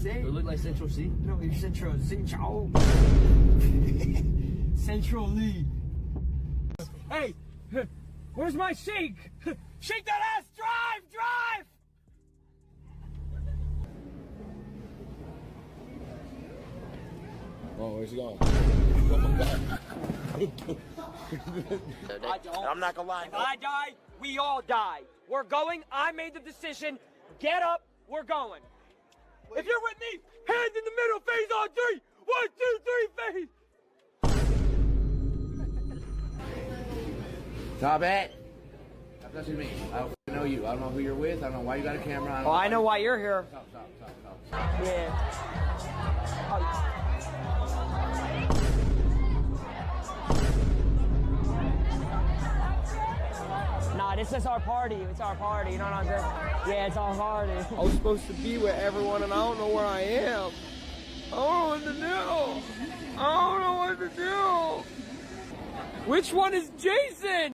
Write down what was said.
say? Do it look like Central C? No, you're Central. Central. Central Lee. Hey, where's my shake? Shake that ass! Drive! Drive! Oh, where's he going? I'm not gonna lie. If I die, we all die. We're going. I made the decision. Get up. We're going. If you're with me, hands in the middle, phase on three. 1, 2, 3, phase. Stop it! Stop touching me. I don't know you. I don't know who you're with. I don't know why you got a camera. Oh, I know why you're here. Stop. Yeah. Nah, this is our party. It's our party. You know what I'm saying? Yeah, it's our party. I was supposed to be with everyone, and I don't know where I am. I don't know what to do. I don't know what to do. Which one is Jason?